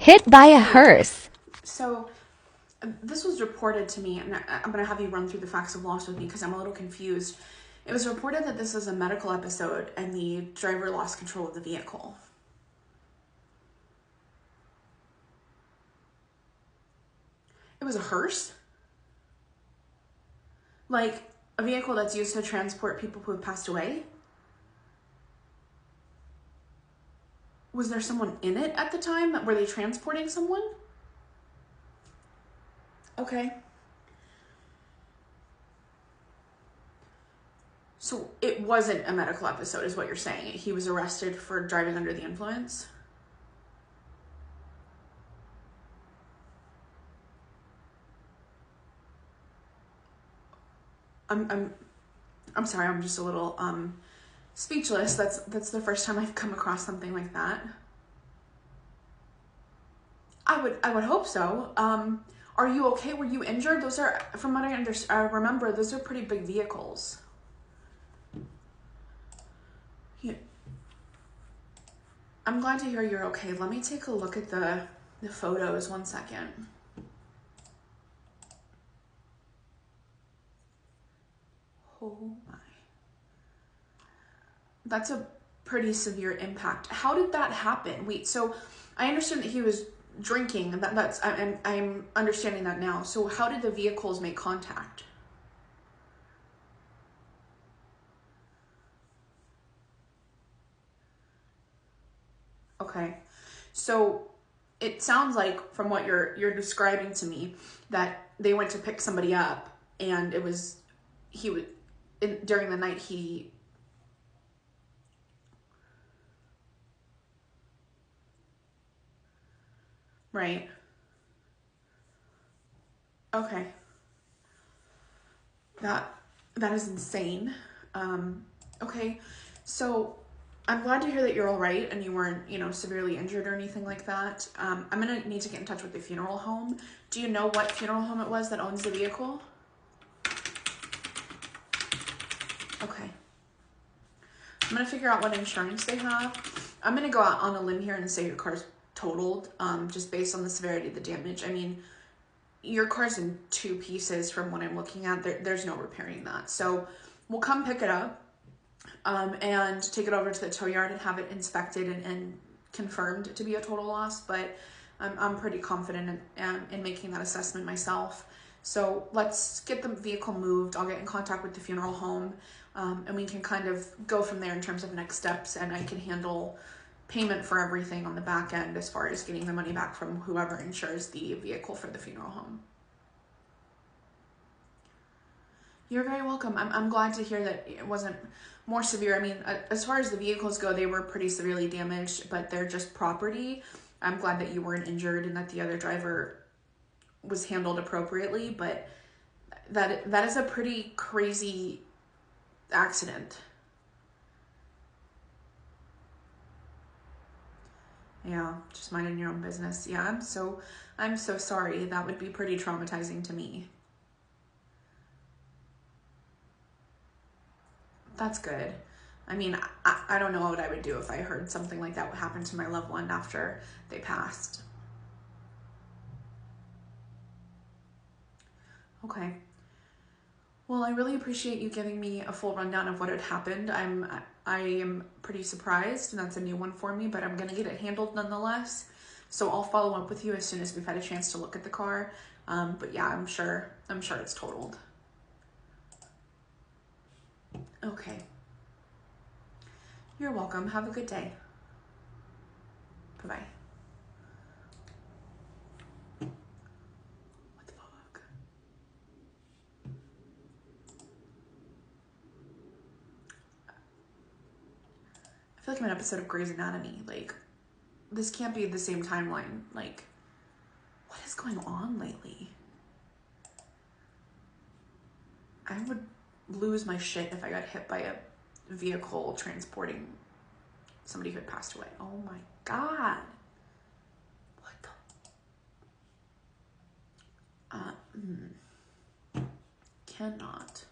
Hit by a hearse. So, this was reported to me, and I'm going to have you run through the facts of loss with me because I'm a little confused. It was reported that this is a medical episode and the driver lost control of the vehicle. It was a hearse? Like a vehicle that's used to transport people who have passed away? Was there someone in it at the time? Were they transporting someone? Okay. So it wasn't a medical episode, is what you're saying. He was arrested for driving under the influence? I'm I'm I'm sorry, I'm just a little speechless. That's the first time I've come across something like that. I would hope so. Are you okay? Were you injured? Those are, from what I remember, those are pretty big vehicles. Yeah. I'm glad to hear you're okay. Let me take a look at the photos. 1 second. Oh my. That's a pretty severe impact. How did that happen? Wait, so I understand that he was drinking. I'm understanding that now. So how did the vehicles make contact? Okay. So it sounds like from what you're describing to me that they went to pick somebody up and it was he would during the night he right. Okay. That that is insane. Okay. So I'm glad to hear that you're all right and you weren't, severely injured or anything like that. I'm gonna need to get in touch with the funeral home. Do you know what funeral home it was that owns the vehicle? Okay. I'm gonna figure out what insurance they have. I'm gonna go out on a limb here and say your car's totaled, just based on the severity of the damage. I mean, your car's in two pieces from what I'm looking at. There's no repairing that. So we'll come pick it up, and take it over to the tow yard and have it inspected and confirmed to be a total loss. But I'm pretty confident in making that assessment myself. So let's get the vehicle moved. I'll get in contact with the funeral home, and we can kind of go from there in terms of next steps. And I can handle payment for everything on the back end as far as getting the money back from whoever insures the vehicle for the funeral home. You're very welcome. I'm glad to hear that it wasn't more severe. I mean, as far as the vehicles go, they were pretty severely damaged, but they're just property. I'm glad that you weren't injured and that the other driver was handled appropriately, but that is a pretty crazy accident. Yeah, just minding your own business. Yeah, I'm so sorry. That would be pretty traumatizing to me. That's good. I mean, I don't know what I would do if I heard something like that would happen to my loved one after they passed. Okay. Well, I really appreciate you giving me a full rundown of what had happened. I am pretty surprised, and that's a new one for me, but I'm gonna get it handled nonetheless. So I'll follow up with you as soon as we've had a chance to look at the car. But yeah, I'm sure it's totaled. Okay. You're welcome. Have a good day. Bye bye. What the fuck? I feel like I'm an episode of Grey's Anatomy. Like, this can't be the same timeline. Like, what is going on lately? I would lose my shit if I got hit by a vehicle transporting somebody who had passed away. Oh my god. What the? Cannot.